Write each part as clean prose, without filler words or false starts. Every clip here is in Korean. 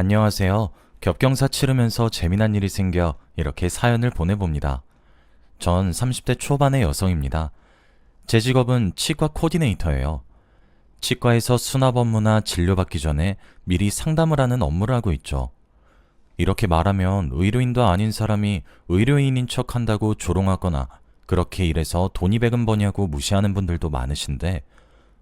안녕하세요. 겹경사 치르면서 재미난 일이 생겨 이렇게 사연을 보내봅니다. 전 30대 초반의 여성입니다. 제 직업은 치과 코디네이터예요. 치과에서 수납 업무나 진료받기 전에 미리 상담을 하는 업무를 하고 있죠. 이렇게 말하면 의료인도 아닌 사람이 의료인인 척 한다고 조롱하거나 그렇게 일해서 돈이 백은 버냐고 무시하는 분들도 많으신데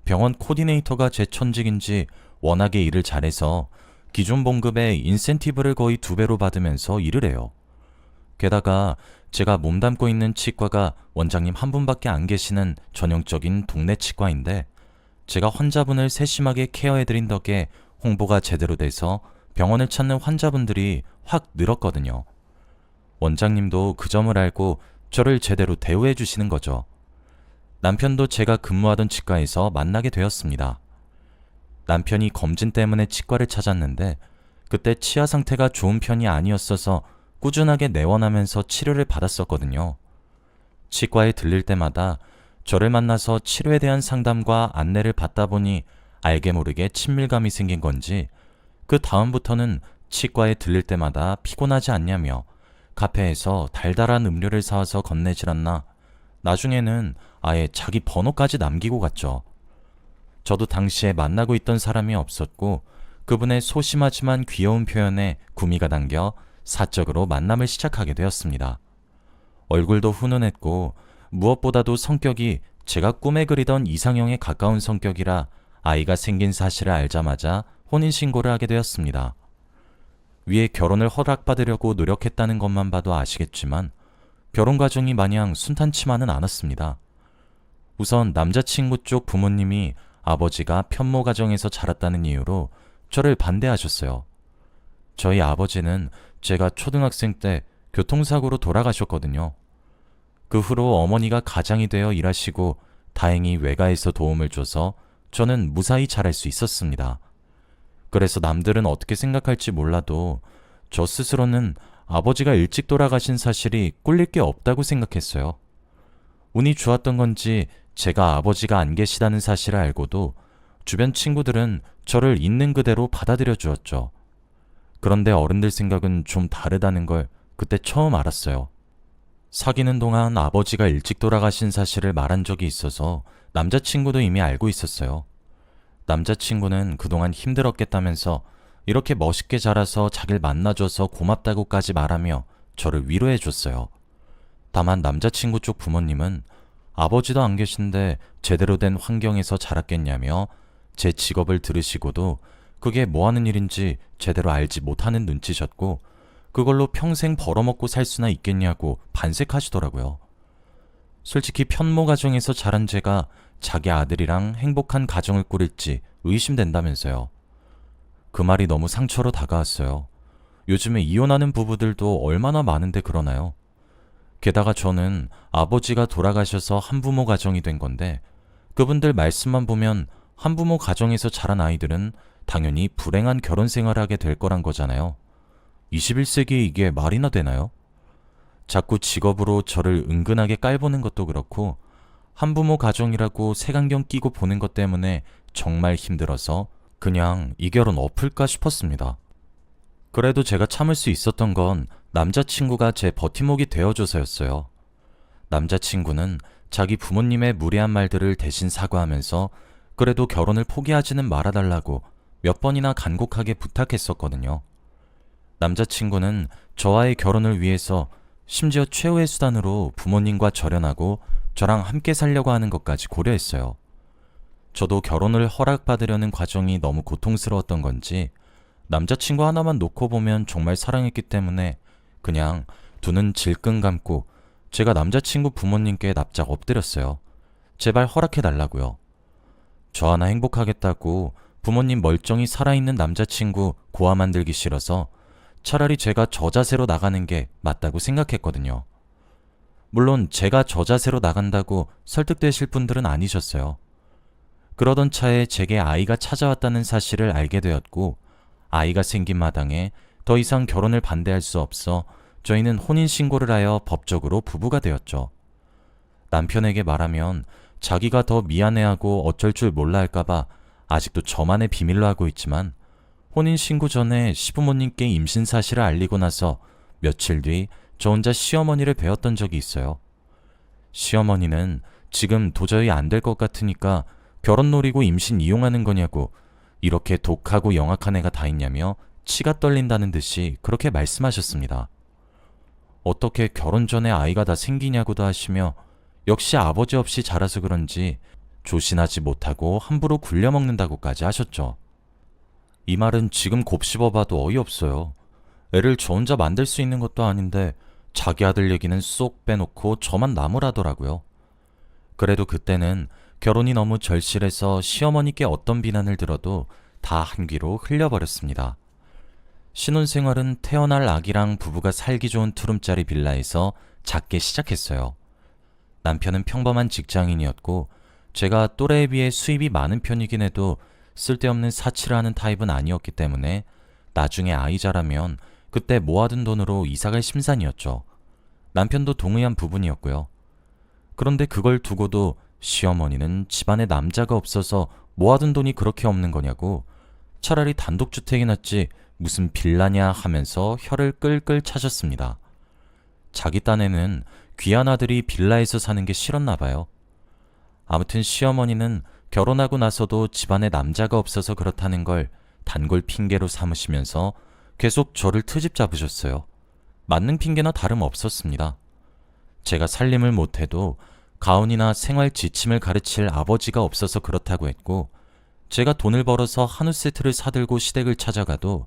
병원 코디네이터가 제 천직인지 워낙에 일을 잘해서 기존 봉급의 인센티브를 거의 2배로 받으면서 일을 해요. 게다가 제가 몸담고 있는 치과가 원장님 한 분밖에 안 계시는 전형적인 동네 치과인데 제가 환자분을 세심하게 케어해드린 덕에 홍보가 제대로 돼서 병원을 찾는 환자분들이 확 늘었거든요. 원장님도 그 점을 알고 저를 제대로 대우해 주시는 거죠. 남편도 제가 근무하던 치과에서 만나게 되었습니다. 남편이 검진 때문에 치과를 찾았는데 그때 치아 상태가 좋은 편이 아니었어서 꾸준하게 내원하면서 치료를 받았었거든요. 치과에 들릴 때마다 저를 만나서 치료에 대한 상담과 안내를 받다 보니 알게 모르게 친밀감이 생긴 건지 그 다음부터는 치과에 들릴 때마다 피곤하지 않냐며 카페에서 달달한 음료를 사와서 건네질 않나 나중에는 아예 자기 번호까지 남기고 갔죠. 저도 당시에 만나고 있던 사람이 없었고 그분의 소심하지만 귀여운 표현에 구미가 당겨 사적으로 만남을 시작하게 되었습니다. 얼굴도 훈훈했고 무엇보다도 성격이 제가 꿈에 그리던 이상형에 가까운 성격이라 아이가 생긴 사실을 알자마자 혼인신고를 하게 되었습니다. 위에 결혼을 허락받으려고 노력했다는 것만 봐도 아시겠지만 결혼 과정이 마냥 순탄치만은 않았습니다. 우선 남자친구 쪽 부모님이 아버지가 편모 가정에서 자랐다는 이유로 저를 반대하셨어요. 저희 아버지는 제가 초등학생 때 교통사고로 돌아가셨거든요. 그 후로 어머니가 가장이 되어 일하시고 다행히 외가에서 도움을 줘서 저는 무사히 자랄 수 있었습니다. 그래서 남들은 어떻게 생각할지 몰라도 저 스스로는 아버지가 일찍 돌아가신 사실이 꿀릴 게 없다고 생각했어요. 운이 좋았던 건지 제가 아버지가 안 계시다는 사실을 알고도 주변 친구들은 저를 있는 그대로 받아들여 주었죠. 그런데 어른들 생각은 좀 다르다는 걸 그때 처음 알았어요. 사귀는 동안 아버지가 일찍 돌아가신 사실을 말한 적이 있어서 남자친구도 이미 알고 있었어요. 남자친구는 그동안 힘들었겠다면서 이렇게 멋있게 자라서 자길 만나줘서 고맙다고까지 말하며 저를 위로해 줬어요. 다만 남자친구 쪽 부모님은 아버지도 안 계신데 제대로 된 환경에서 자랐겠냐며 제 직업을 들으시고도 그게 뭐 하는 일인지 제대로 알지 못하는 눈치셨고 그걸로 평생 벌어먹고 살 수나 있겠냐고 반색하시더라고요. 솔직히 편모 가정에서 자란 제가 자기 아들이랑 행복한 가정을 꾸릴지 의심된다면서요. 그 말이 너무 상처로 다가왔어요. 요즘에 이혼하는 부부들도 얼마나 많은데 그러나요? 게다가 저는 아버지가 돌아가셔서 한부모 가정이 된 건데 그분들 말씀만 보면 한부모 가정에서 자란 아이들은 당연히 불행한 결혼 생활을 하게 될 거란 거잖아요. 21세기에 이게 말이나 되나요? 자꾸 직업으로 저를 은근하게 깔보는 것도 그렇고 한부모 가정이라고 색안경 끼고 보는 것 때문에 정말 힘들어서 그냥 이 결혼 엎을까 싶었습니다. 그래도 제가 참을 수 있었던 건 남자친구가 제 버팀목이 되어줘서였어요. 남자친구는 자기 부모님의 무례한 말들을 대신 사과하면서 그래도 결혼을 포기하지는 말아달라고 몇 번이나 간곡하게 부탁했었거든요. 남자친구는 저와의 결혼을 위해서 심지어 최후의 수단으로 부모님과 절연하고 저랑 함께 살려고 하는 것까지 고려했어요. 저도 결혼을 허락받으려는 과정이 너무 고통스러웠던 건지 남자친구 하나만 놓고 보면 정말 사랑했기 때문에 그냥 두 눈 질끈 감고 제가 남자친구 부모님께 납작 엎드렸어요. 제발 허락해달라고요. 저 하나 행복하겠다고 부모님 멀쩡히 살아있는 남자친구 고아 만들기 싫어서 차라리 제가 저 자세로 나가는 게 맞다고 생각했거든요. 물론 제가 저 자세로 나간다고 설득되실 분들은 아니셨어요. 그러던 차에 제게 아이가 찾아왔다는 사실을 알게 되었고 아이가 생긴 마당에 더 이상 결혼을 반대할 수 없어 저희는 혼인신고를 하여 법적으로 부부가 되었죠. 남편에게 말하면 자기가 더 미안해하고 어쩔 줄 몰라 할까봐 아직도 저만의 비밀로 하고 있지만 혼인신고 전에 시부모님께 임신 사실을 알리고 나서 며칠 뒤 저 혼자 시어머니를 뵈었던 적이 있어요. 시어머니는 지금 도저히 안 될 것 같으니까 결혼 노리고 임신 이용하는 거냐고, 이렇게 독하고 영악한 애가 다 있냐며 치가 떨린다는 듯이 그렇게 말씀하셨습니다. 어떻게 결혼 전에 아이가 다 생기냐고도 하시며 역시 아버지 없이 자라서 그런지 조신하지 못하고 함부로 굴려먹는다고까지 하셨죠. 이 말은 지금 곱씹어봐도 어이없어요. 애를 저 혼자 만들 수 있는 것도 아닌데 자기 아들 얘기는 쏙 빼놓고 저만 나무라더라고요. 그래도 그때는 결혼이 너무 절실해서 시어머니께 어떤 비난을 들어도 다 한 귀로 흘려버렸습니다. 신혼생활은 태어날 아기랑 부부가 살기 좋은 투룸짜리 빌라에서 작게 시작했어요. 남편은 평범한 직장인이었고 제가 또래에 비해 수입이 많은 편이긴 해도 쓸데없는 사치를 하는 타입은 아니었기 때문에 나중에 아이 자라면 그때 모아둔 돈으로 이사갈 심산이었죠. 남편도 동의한 부분이었고요. 그런데 그걸 두고도 시어머니는 집안에 남자가 없어서 모아둔 돈이 그렇게 없는 거냐고, 차라리 단독주택이 낫지 무슨 빌라냐 하면서 혀를 끌끌 차셨습니다. 자기 딴에는 귀한 아들이 빌라에서 사는 게 싫었나 봐요. 아무튼 시어머니는 결혼하고 나서도 집안에 남자가 없어서 그렇다는 걸 단골 핑계로 삼으시면서 계속 저를 트집 잡으셨어요. 맞는 핑계나 다름없었습니다. 제가 살림을 못해도 가훈이나 생활 지침을 가르칠 아버지가 없어서 그렇다고 했고, 제가 돈을 벌어서 한우 세트를 사들고 시댁을 찾아가도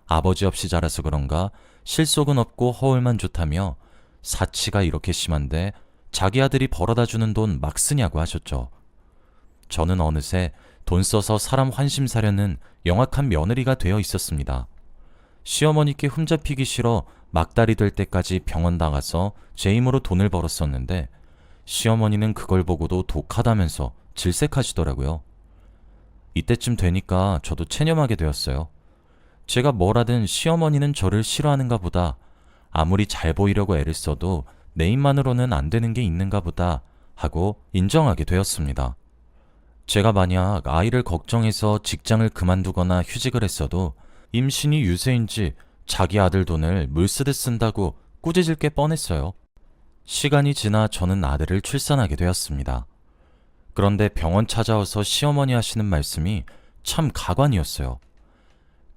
아버지 없이 자라서 그런가 실속은 없고 허울만 좋다며 사치가 이렇게 심한데 자기 아들이 벌어다 주는 돈 막 쓰냐고 하셨죠. 저는 어느새 돈 써서 사람 환심 사려는 영악한 며느리가 되어 있었습니다. 시어머니께 흠잡히기 싫어 막달이 될 때까지 병원 나가서 제 힘으로 돈을 벌었었는데 시어머니는 그걸 보고도 독하다면서 질색하시더라고요. 이때쯤 되니까 저도 체념하게 되었어요. 제가 뭘 하든 시어머니는 저를 싫어하는가 보다, 아무리 잘 보이려고 애를 써도 내 입만으로는 안 되는 게 있는가 보다 하고 인정하게 되었습니다. 제가 만약 아이를 걱정해서 직장을 그만두거나 휴직을 했어도 임신이 유세인지 자기 아들 돈을 물쓰듯 쓴다고 꾸짖을 게 뻔했어요. 시간이 지나 저는 아들을 출산하게 되었습니다. 그런데 병원 찾아와서 시어머니 하시는 말씀이 참 가관이었어요.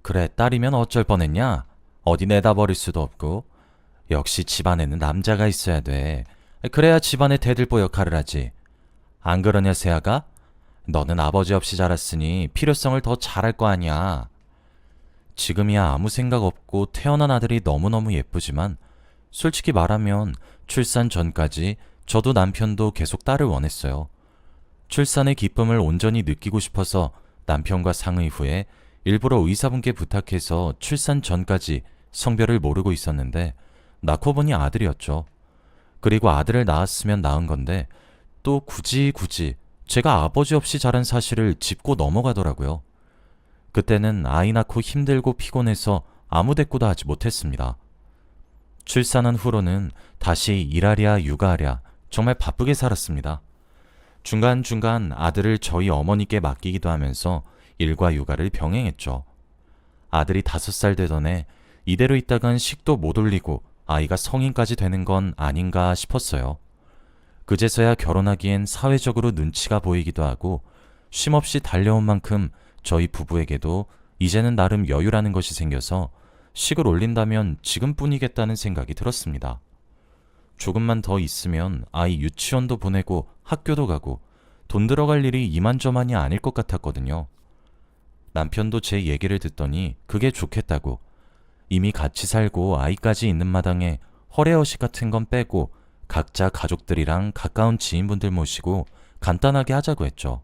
그래, 딸이면 어쩔 뻔했냐? 어디 내다 버릴 수도 없고. 역시 집안에는 남자가 있어야 돼. 그래야 집안의 대들보 역할을 하지. 안 그러냐, 세아가? 너는 아버지 없이 자랐으니 필요성을 더 잘할 거 아니야. 지금이야 아무 생각 없고 태어난 아들이 너무너무 예쁘지만 솔직히 말하면 출산 전까지 저도 남편도 계속 딸을 원했어요. 출산의 기쁨을 온전히 느끼고 싶어서 남편과 상의 후에 일부러 의사분께 부탁해서 출산 전까지 성별을 모르고 있었는데 낳고 보니 아들이었죠. 그리고 아들을 낳았으면 낳은 건데 또 굳이 제가 아버지 없이 자란 사실을 짚고 넘어가더라고요. 그때는 아이 낳고 힘들고 피곤해서 아무 대꾸도 하지 못했습니다. 출산한 후로는 다시 일하랴 육아하랴 정말 바쁘게 살았습니다. 중간중간 아들을 저희 어머니께 맡기기도 하면서 일과 육아를 병행했죠. 아들이 5살 되던 해 이대로 있다간 식도 못 올리고 아이가 성인까지 되는 건 아닌가 싶었어요. 그제서야 결혼하기엔 사회적으로 눈치가 보이기도 하고 쉼없이 달려온 만큼 저희 부부에게도 이제는 나름 여유라는 것이 생겨서 식을 올린다면 지금뿐이겠다는 생각이 들었습니다. 조금만 더 있으면 아이 유치원도 보내고 학교도 가고 돈 들어갈 일이 이만저만이 아닐 것 같았거든요. 남편도 제 얘기를 듣더니 그게 좋겠다고, 이미 같이 살고 아이까지 있는 마당에 허례허식 같은 건 빼고 각자 가족들이랑 가까운 지인분들 모시고 간단하게 하자고 했죠.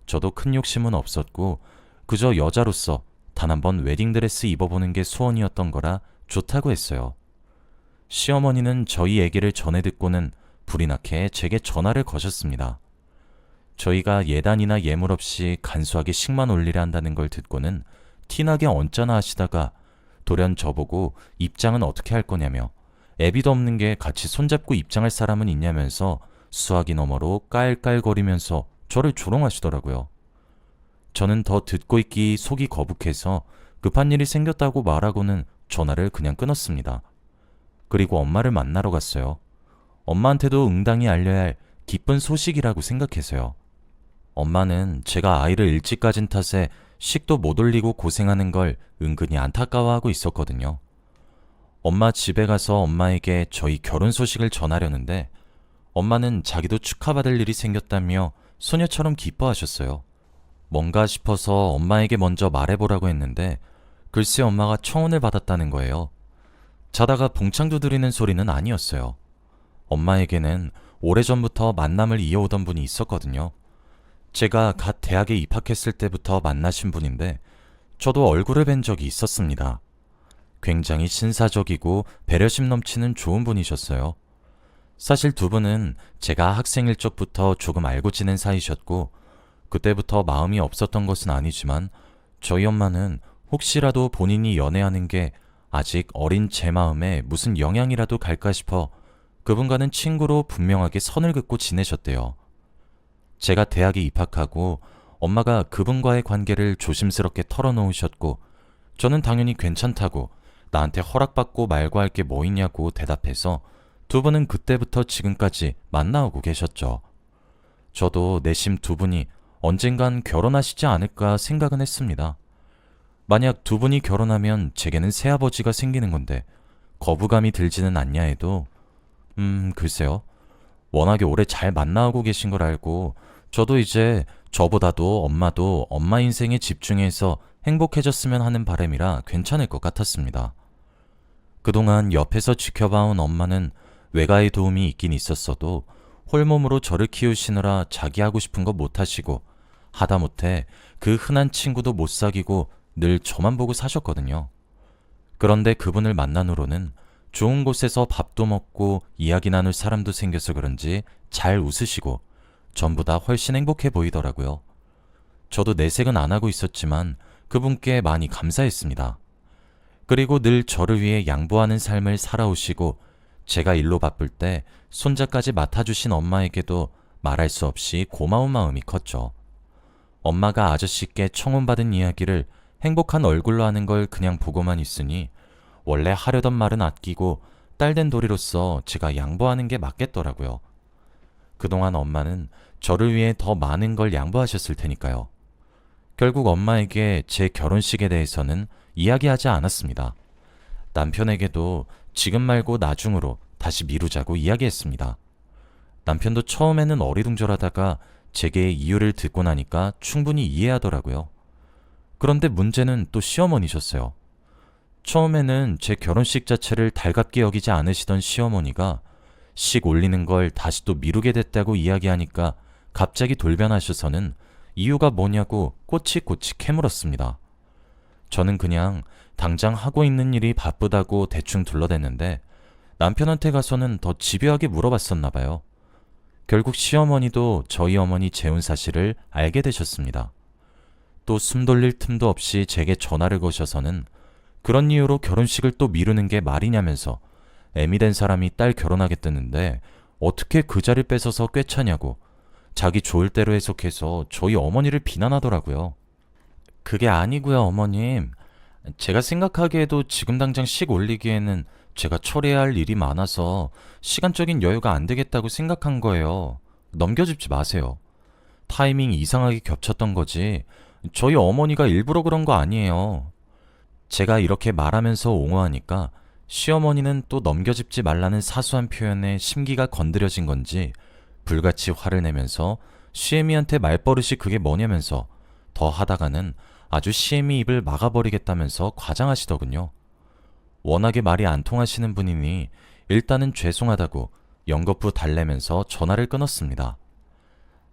저도 큰 욕심은 없었고 그저 여자로서 단 한 번 웨딩드레스 입어보는 게 소원이었던 거라 좋다고 했어요. 시어머니는 저희 얘기를 전해 듣고는 불이 나게 제게 전화를 거셨습니다. 저희가 예단이나 예물 없이 간소하게 식만 올리려 한다는 걸 듣고는 티나게 언짢아 하시다가 돌연 저보고 입장은 어떻게 할 거냐며 애비도 없는 게 같이 손잡고 입장할 사람은 있냐면서 수화기 너머로 깔깔거리면서 저를 조롱하시더라고요. 저는 더 듣고 있기 속이 거북해서 급한 일이 생겼다고 말하고는 전화를 그냥 끊었습니다. 그리고 엄마를 만나러 갔어요. 엄마한테도 응당히 알려야 할 기쁜 소식이라고 생각해서요. 엄마는 제가 아이를 일찍 가진 탓에 식도 못 올리고 고생하는 걸 은근히 안타까워하고 있었거든요. 엄마 집에 가서 엄마에게 저희 결혼 소식을 전하려는데 엄마는 자기도 축하받을 일이 생겼다며 소녀처럼 기뻐하셨어요. 뭔가 싶어서 엄마에게 먼저 말해보라고 했는데 글쎄 엄마가 청혼을 받았다는 거예요. 자다가 봉창 두드리는 소리는 아니었어요. 엄마에게는 오래전부터 만남을 이어오던 분이 있었거든요. 제가 갓 대학에 입학했을 때부터 만나신 분인데 저도 얼굴을 뵌 적이 있었습니다. 굉장히 신사적이고 배려심 넘치는 좋은 분이셨어요. 사실 두 분은 제가 학생일 적부터 조금 알고 지낸 사이셨고 그때부터 마음이 없었던 것은 아니지만 저희 엄마는 혹시라도 본인이 연애하는 게 아직 어린 제 마음에 무슨 영향이라도 갈까 싶어 그분과는 친구로 분명하게 선을 긋고 지내셨대요. 제가 대학에 입학하고 엄마가 그분과의 관계를 조심스럽게 털어놓으셨고 저는 당연히 괜찮다고 나한테 허락받고 말고 할 게 뭐 있냐고 대답해서 두 분은 그때부터 지금까지 만나오고 계셨죠. 저도 내심 두 분이 언젠간 결혼하시지 않을까 생각은 했습니다. 만약 두 분이 결혼하면 제게는 새아버지가 생기는 건데 거부감이 들지는 않냐 해도 글쎄요. 워낙에 오래 잘 만나오고 계신 걸 알고 저도 이제 저보다도 엄마도 엄마 인생에 집중해서 행복해졌으면 하는 바람이라 괜찮을 것 같았습니다. 그동안 옆에서 지켜봐온 엄마는 외가의 도움이 있긴 있었어도 홀몸으로 저를 키우시느라 자기 하고 싶은 거 못하시고 하다못해 그 흔한 친구도 못 사귀고 늘 저만 보고 사셨거든요. 그런데 그분을 만난 후로는 좋은 곳에서 밥도 먹고 이야기 나눌 사람도 생겨서 그런지 잘 웃으시고 전보다 훨씬 행복해 보이더라고요. 저도 내색은 안 하고 있었지만 그분께 많이 감사했습니다. 그리고 늘 저를 위해 양보하는 삶을 살아오시고 제가 일로 바쁠 때 손자까지 맡아주신 엄마에게도 말할 수 없이 고마운 마음이 컸죠. 엄마가 아저씨께 청혼받은 이야기를 행복한 얼굴로 하는 걸 그냥 보고만 있으니 원래 하려던 말은 아끼고 딸된 도리로서 제가 양보하는 게 맞겠더라고요. 그동안 엄마는 저를 위해 더 많은 걸 양보하셨을 테니까요. 결국 엄마에게 제 결혼식에 대해서는 이야기하지 않았습니다. 남편에게도 지금 말고 나중으로 다시 미루자고 이야기했습니다. 남편도 처음에는 어리둥절하다가 제게 이유를 듣고 나니까 충분히 이해하더라고요. 그런데 문제는 또 시어머니셨어요. 처음에는 제 결혼식 자체를 달갑게 여기지 않으시던 시어머니가 식 올리는 걸 다시 또 미루게 됐다고 이야기하니까 갑자기 돌변하셔서는 이유가 뭐냐고 꼬치꼬치 캐물었습니다. 저는 그냥 당장 하고 있는 일이 바쁘다고 대충 둘러댔는데 남편한테 가서는 더 집요하게 물어봤었나 봐요. 결국 시어머니도 저희 어머니 재혼 사실을 알게 되셨습니다. 또 숨 돌릴 틈도 없이 제게 전화를 거셔서는 그런 이유로 결혼식을 또 미루는 게 말이냐면서 애미 된 사람이 딸 결혼하겠다는데 어떻게 그 자리를 뺏어서 꿰차냐고 자기 좋을 대로 해석해서 저희 어머니를 비난하더라고요. 그게 아니고요, 어머님. 제가 생각하기에도 지금 당장 식 올리기에는 제가 처리해야 할 일이 많아서 시간적인 여유가 안 되겠다고 생각한 거예요. 넘겨짚지 마세요. 타이밍이 이상하게 겹쳤던 거지 저희 어머니가 일부러 그런 거 아니에요. 제가 이렇게 말하면서 옹호하니까 시어머니는 또 넘겨짚지 말라는 사소한 표현에 심기가 건드려진 건지 불같이 화를 내면서 시애미한테 말버릇이 그게 뭐냐면서 더 하다가는 아주 시애미 입을 막아버리겠다면서 과장하시더군요. 워낙에 말이 안 통하시는 분이니 일단은 죄송하다고 연거푸 달래면서 전화를 끊었습니다.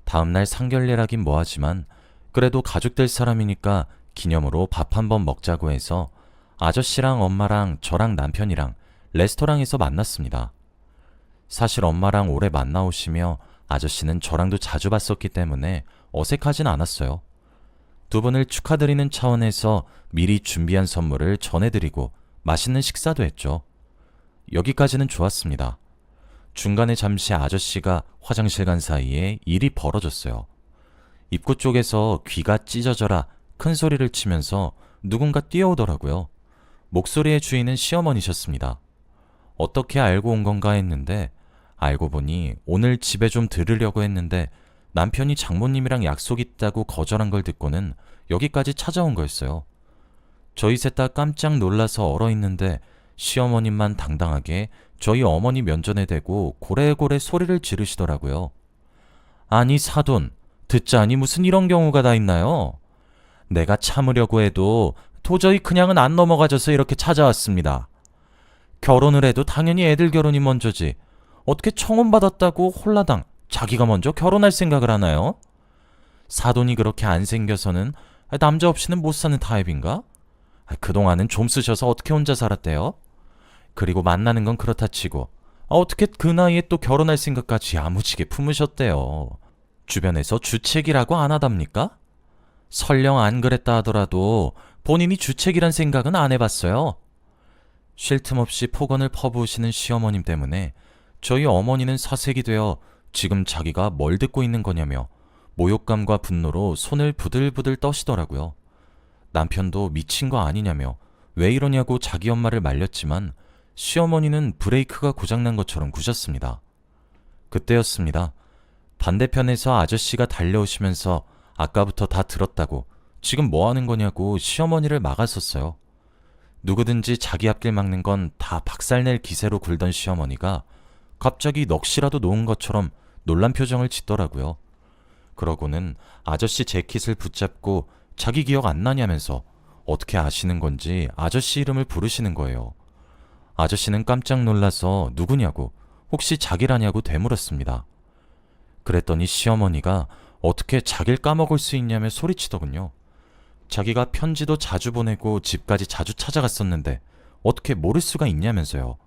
다음날 상견례라긴 뭐하지만 그래도 가족 될 사람이니까 기념으로 밥 한번 먹자고 해서 아저씨랑 엄마랑 저랑 남편이랑 레스토랑에서 만났습니다. 사실 엄마랑 오래 만나오시며 아저씨는 저랑도 자주 봤었기 때문에 어색하진 않았어요. 두 분을 축하드리는 차원에서 미리 준비한 선물을 전해드리고 맛있는 식사도 했죠. 여기까지는 좋았습니다. 중간에 잠시 아저씨가 화장실 간 사이에 일이 벌어졌어요. 입구 쪽에서 귀가 찢어져라 큰 소리를 치면서 누군가 뛰어오더라고요. 목소리의 주인은 시어머니셨습니다. 어떻게 알고 온 건가 했는데 알고 보니 오늘 집에 좀 들으려고 했는데 남편이 장모님이랑 약속 있다고 거절한 걸 듣고는 여기까지 찾아온 거였어요. 저희 셋 다 깜짝 놀라서 얼어있는데 시어머님만 당당하게 저희 어머니 면전에 대고 고래고래 소리를 지르시더라고요. 아니 사돈, 듣자니 무슨 이런 경우가 다 있나요? 내가 참으려고 해도 도저히 그냥은 안 넘어가져서 이렇게 찾아왔습니다. 결혼을 해도 당연히 애들 결혼이 먼저지. 어떻게 청혼받았다고 홀라당 자기가 먼저 결혼할 생각을 하나요? 사돈이 그렇게 안 생겨서는 남자 없이는 못 사는 타입인가? 그동안은 좀 쓰셔서 어떻게 혼자 살았대요? 그리고 만나는 건 그렇다 치고 어떻게 그 나이에 또 결혼할 생각까지 야무지게 품으셨대요. 주변에서 주책이라고 안 하답니까? 설령 안 그랬다 하더라도 본인이 주책이란 생각은 안 해봤어요. 쉴 틈 없이 폭언을 퍼부으시는 시어머님 때문에 저희 어머니는 사색이 되어 지금 자기가 뭘 듣고 있는 거냐며 모욕감과 분노로 손을 부들부들 떠시더라고요. 남편도 미친 거 아니냐며 왜 이러냐고 자기 엄마를 말렸지만 시어머니는 브레이크가 고장난 것처럼 구셨습니다. 그때였습니다. 반대편에서 아저씨가 달려오시면서 아까부터 다 들었다고 지금 뭐 하는 거냐고 시어머니를 막았었어요. 누구든지 자기 앞길 막는 건 다 박살낼 기세로 굴던 시어머니가 갑자기 넋이라도 놓은 것처럼 놀란 표정을 짓더라고요. 그러고는 아저씨 재킷을 붙잡고 자기 기억 안 나냐면서 어떻게 아시는 건지 아저씨 이름을 부르시는 거예요. 아저씨는 깜짝 놀라서 누구냐고 혹시 자기라냐고 되물었습니다. 그랬더니 시어머니가 어떻게 자기를 까먹을 수 있냐며 소리치더군요. 자기가 편지도 자주 보내고 집까지 자주 찾아갔었는데 어떻게 모를 수가 있냐면서요.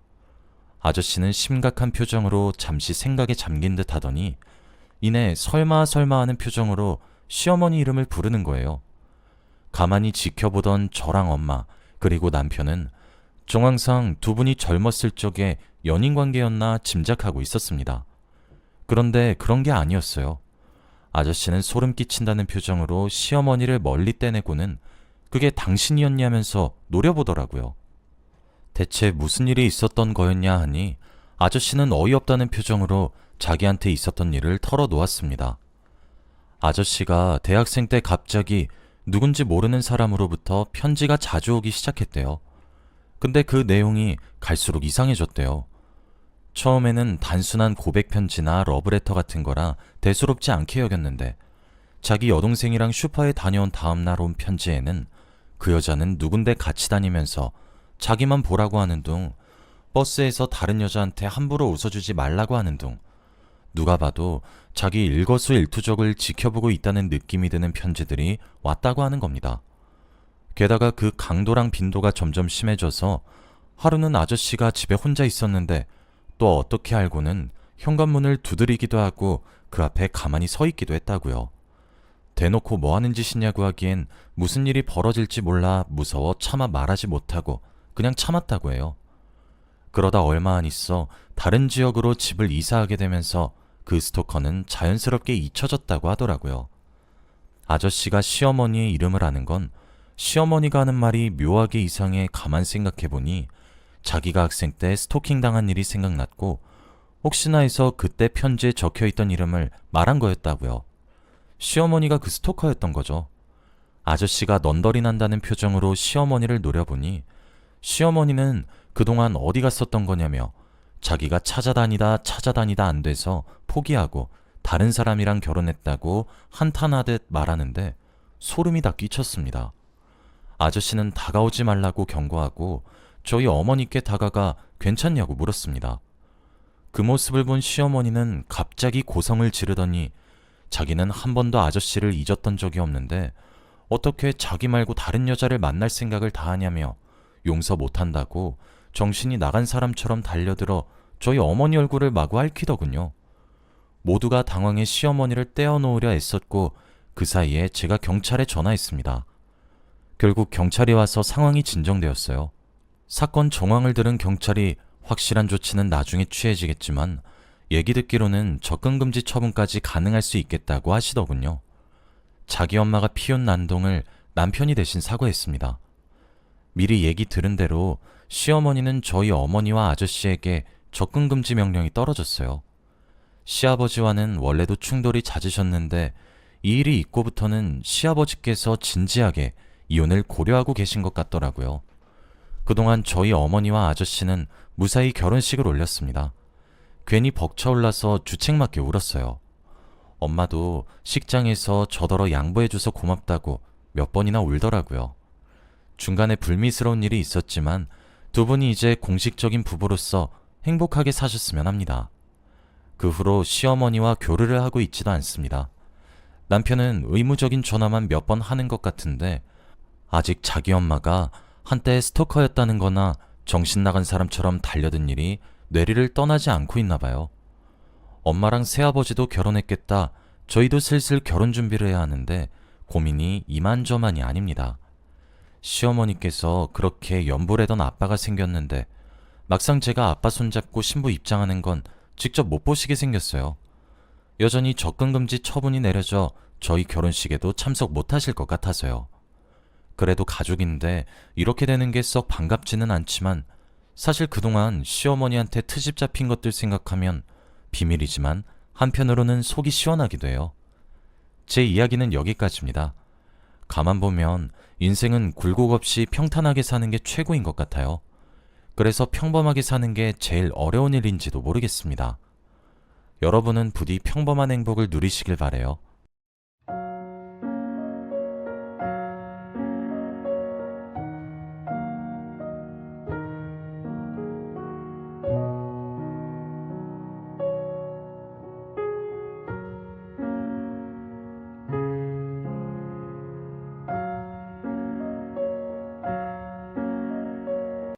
아저씨는 심각한 표정으로 잠시 생각에 잠긴 듯 하더니 이내 설마 하는 표정으로 시어머니 이름을 부르는 거예요. 가만히 지켜보던 저랑 엄마 그리고 남편은 정황상 두 분이 젊었을 적에 연인 관계였나 짐작하고 있었습니다. 그런데 그런 게 아니었어요. 아저씨는 소름 끼친다는 표정으로 시어머니를 멀리 떼내고는 그게 당신이었냐면서 노려보더라고요. 대체 무슨 일이 있었던 거였냐 하니 아저씨는 어이없다는 표정으로 자기한테 있었던 일을 털어놓았습니다. 아저씨가 대학생 때 갑자기 누군지 모르는 사람으로부터 편지가 자주 오기 시작했대요. 근데 그 내용이 갈수록 이상해졌대요. 처음에는 단순한 고백 편지나 러브레터 같은 거라 대수롭지 않게 여겼는데 자기 여동생이랑 슈퍼에 다녀온 다음날 온 편지에는 그 여자는 누군데 같이 다니면서 자기만 보라고 하는 둥, 버스에서 다른 여자한테 함부로 웃어주지 말라고 하는 둥, 누가 봐도 자기 일거수일투족을 지켜보고 있다는 느낌이 드는 편지들이 왔다고 하는 겁니다. 게다가 그 강도랑 빈도가 점점 심해져서 하루는 아저씨가 집에 혼자 있었는데 또 어떻게 알고는 현관문을 두드리기도 하고 그 앞에 가만히 서 있기도 했다고요. 대놓고 뭐 하는 짓이냐고 하기엔 무슨 일이 벌어질지 몰라 무서워 차마 말하지 못하고 그냥 참았다고 해요. 그러다 얼마 안 있어 다른 지역으로 집을 이사하게 되면서 그 스토커는 자연스럽게 잊혀졌다고 하더라고요. 아저씨가 시어머니의 이름을 아는 건 시어머니가 하는 말이 묘하게 이상해 가만 생각해보니 자기가 학생 때 스토킹 당한 일이 생각났고 혹시나 해서 그때 편지에 적혀있던 이름을 말한 거였다고요. 시어머니가 그 스토커였던 거죠. 아저씨가 넌더리 난다는 표정으로 시어머니를 노려보니 시어머니는 그동안 어디 갔었던 거냐며 자기가 찾아다니다 안 돼서 포기하고 다른 사람이랑 결혼했다고 한탄하듯 말하는데 소름이 다 끼쳤습니다. 아저씨는 다가오지 말라고 경고하고 저희 어머니께 다가가 괜찮냐고 물었습니다. 그 모습을 본 시어머니는 갑자기 고성을 지르더니 자기는 한 번도 아저씨를 잊었던 적이 없는데 어떻게 자기 말고 다른 여자를 만날 생각을 다 하냐며 용서 못한다고 정신이 나간 사람처럼 달려들어 저희 어머니 얼굴을 마구 핥히더군요. 모두가 당황해 시어머니를 떼어놓으려 애썼고 그 사이에 제가 경찰에 전화했습니다. 결국 경찰이 와서 상황이 진정되었어요. 사건 정황을 들은 경찰이 확실한 조치는 나중에 취해지겠지만 얘기 듣기로는 접근금지 처분까지 가능할 수 있겠다고 하시더군요. 자기 엄마가 피운 난동을 남편이 대신 사과했습니다. 미리 얘기 들은 대로 시어머니는 저희 어머니와 아저씨에게 접근금지 명령이 떨어졌어요. 시아버지와는 원래도 충돌이 잦으셨는데 이 일이 있고부터는 시아버지께서 진지하게 이혼을 고려하고 계신 것 같더라고요. 그동안 저희 어머니와 아저씨는 무사히 결혼식을 올렸습니다. 괜히 벅차올라서 주책맞게 울었어요. 엄마도 식장에서 저더러 양보해줘서 고맙다고 몇 번이나 울더라고요. 중간에 불미스러운 일이 있었지만 두 분이 이제 공식적인 부부로서 행복하게 사셨으면 합니다. 그 후로 시어머니와 교류를 하고 있지도 않습니다. 남편은 의무적인 전화만 몇 번 하는 것 같은데 아직 자기 엄마가 한때 스토커였다는 거나 정신 나간 사람처럼 달려든 일이 뇌리를 떠나지 않고 있나 봐요. 엄마랑 새아버지도 결혼했겠다. 저희도 슬슬 결혼 준비를 해야 하는데 고민이 이만저만이 아닙니다. 시어머니께서 그렇게 연보래던 아빠가 생겼는데 막상 제가 아빠 손잡고 신부 입장하는 건 직접 못 보시게 생겼어요. 여전히 접근금지 처분이 내려져 저희 결혼식에도 참석 못 하실 것 같아서요. 그래도 가족인데 이렇게 되는 게 썩 반갑지는 않지만 사실 그동안 시어머니한테 트집 잡힌 것들 생각하면 비밀이지만 한편으로는 속이 시원하기도 해요. 제 이야기는 여기까지입니다. 가만 보면 인생은 굴곡 없이 평탄하게 사는 게 최고인 것 같아요. 그래서 평범하게 사는 게 제일 어려운 일인지도 모르겠습니다. 여러분은 부디 평범한 행복을 누리시길 바래요.